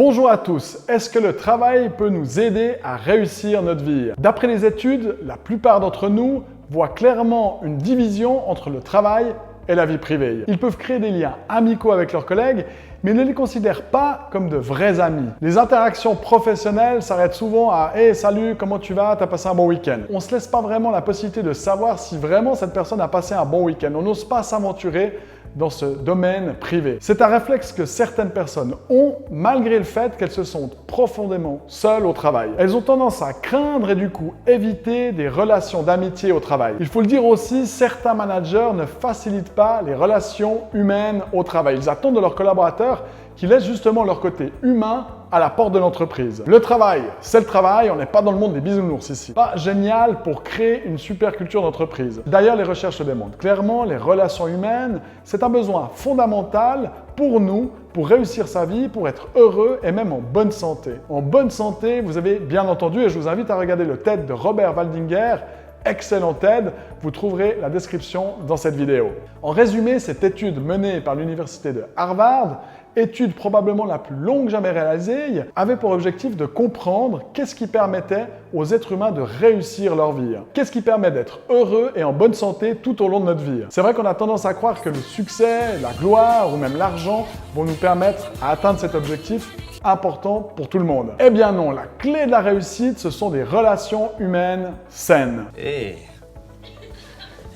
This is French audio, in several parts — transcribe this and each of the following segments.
Bonjour à tous, est-ce que le travail peut nous aider à réussir notre vie? D'après les études, la plupart d'entre nous voient clairement une division entre le travail et la vie privée. Ils peuvent créer des liens amicaux avec leurs collègues, mais ne les considèrent pas comme de vrais amis. Les interactions professionnelles s'arrêtent souvent à « Hey, salut, comment tu vas? T'as passé un bon week-end ?» On ne se laisse pas vraiment la possibilité de savoir si vraiment cette personne a passé un bon week-end. On n'ose pas s'aventurer dans ce domaine privé. C'est un réflexe que certaines personnes ont malgré le fait qu'elles se sentent profondément seules au travail. Elles ont tendance à craindre et du coup éviter des relations d'amitié au travail. Il faut le dire aussi, certains managers ne facilitent pas les relations humaines au travail. Ils attendent de leurs collaborateurs qui laissent justement leur côté humain à la porte de l'entreprise. Le travail, c'est le travail, on n'est pas dans le monde des bisounours ici. Pas génial pour créer une super culture d'entreprise. D'ailleurs, les recherches le démontrent. Clairement, les relations humaines, c'est un besoin fondamental pour nous, pour réussir sa vie, pour être heureux et même en bonne santé. En bonne santé, vous avez bien entendu, et je vous invite à regarder le TED de Robert Waldinger, excellent TED, vous trouverez la description dans cette vidéo. En résumé, cette étude menée par l'université de Harvard, étude probablement la plus longue jamais réalisée, avait pour objectif de comprendre qu'est-ce qui permettait aux êtres humains de réussir leur vie. Qu'est-ce qui permet d'être heureux et en bonne santé tout au long de notre vie. C'est vrai qu'on a tendance à croire que le succès, la gloire ou même l'argent vont nous permettre à atteindre cet objectif important pour tout le monde. Eh bien non, la clé de la réussite, ce sont des relations humaines saines. Hey,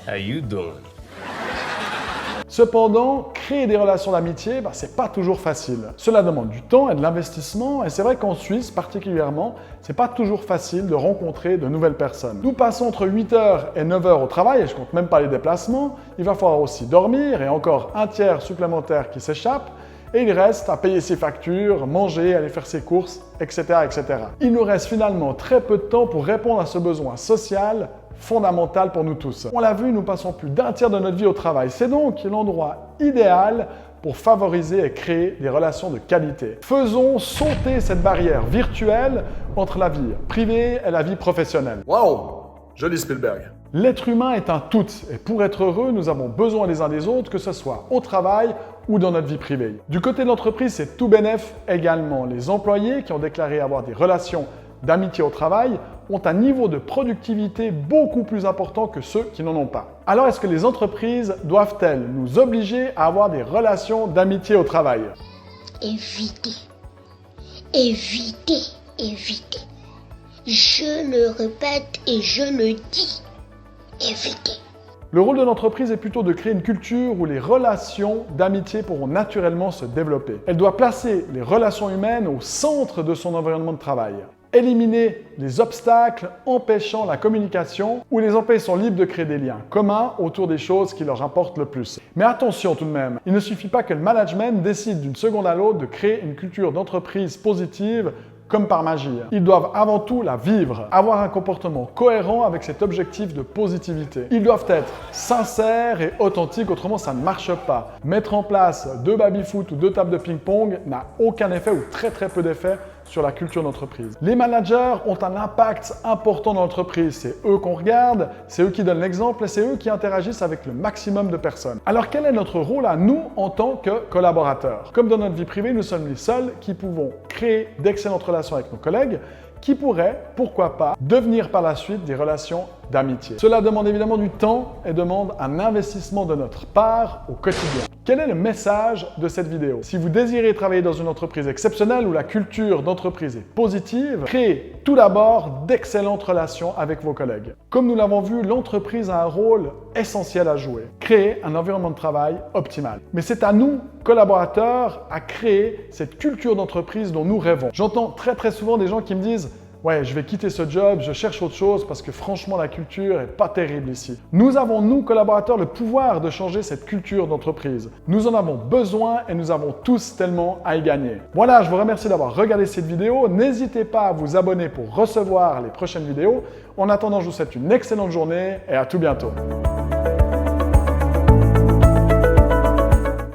how you doing? Cependant, créer des relations d'amitié, c'est pas toujours facile. Cela demande du temps et de l'investissement, et c'est vrai qu'en Suisse particulièrement, c'est pas toujours facile de rencontrer de nouvelles personnes. Nous passons entre 8h et 9h au travail, et je compte même pas les déplacements. Il va falloir aussi dormir, et encore un tiers supplémentaire qui s'échappe. Et il reste à payer ses factures, manger, aller faire ses courses, etc., etc. Il nous reste finalement très peu de temps pour répondre à ce besoin social fondamental pour nous tous. On l'a vu, nous passons plus d'un tiers de notre vie au travail. C'est donc l'endroit idéal pour favoriser et créer des relations de qualité. Faisons sauter cette barrière virtuelle entre la vie privée et la vie professionnelle. Waouh! Joli Spielberg. L'être humain est un tout et pour être heureux, nous avons besoin les uns des autres, que ce soit au travail ou dans notre vie privée. Du côté de l'entreprise, c'est tout bénef également. Les employés qui ont déclaré avoir des relations d'amitié au travail ont un niveau de productivité beaucoup plus important que ceux qui n'en ont pas. Alors, est-ce que les entreprises doivent-elles nous obliger à avoir des relations d'amitié au travail? Évitez, évitez, évitez. Je le répète et je le dis, évitez. Le rôle de l'entreprise est plutôt de créer une culture où les relations d'amitié pourront naturellement se développer. Elle doit placer les relations humaines au centre de son environnement de travail. Éliminer les obstacles empêchant la communication ou les empêchant libres de créer des liens communs autour des choses qui leur importent le plus. Mais attention tout de même, il ne suffit pas que le management décide d'une seconde à l'autre de créer une culture d'entreprise positive comme par magie. Ils doivent avant tout la vivre, avoir un comportement cohérent avec cet objectif de positivité. Ils doivent être sincères et authentiques, autrement ça ne marche pas. Mettre en place 2 baby-foot ou 2 tables de ping-pong n'a aucun effet ou très peu d'effet sur la culture d'entreprise. Les managers ont un impact important dans l'entreprise. C'est eux qu'on regarde, c'est eux qui donnent l'exemple et c'est eux qui interagissent avec le maximum de personnes. Alors quel est notre rôle à nous en tant que collaborateurs? Comme dans notre vie privée, nous sommes les seuls qui pouvons créer d'excellentes relations avec nos collègues qui pourraient, pourquoi pas, devenir par la suite des relations d'amitié. Cela demande évidemment du temps et demande un investissement de notre part au quotidien. Quel est le message de cette vidéo? Si vous désirez travailler dans une entreprise exceptionnelle où la culture d'entreprise est positive, créez tout d'abord d'excellentes relations avec vos collègues. Comme nous l'avons vu, l'entreprise a un rôle essentiel à jouer. Créer un environnement de travail optimal. Mais c'est à nous, collaborateurs, à créer cette culture d'entreprise dont nous rêvons. J'entends très souvent des gens qui me disent ouais, je vais quitter ce job, je cherche autre chose parce que franchement, la culture est pas terrible ici. Nous avons, nous, collaborateurs, le pouvoir de changer cette culture d'entreprise. Nous en avons besoin et nous avons tous tellement à y gagner. Voilà, je vous remercie d'avoir regardé cette vidéo. N'hésitez pas à vous abonner pour recevoir les prochaines vidéos. En attendant, je vous souhaite une excellente journée et à tout bientôt.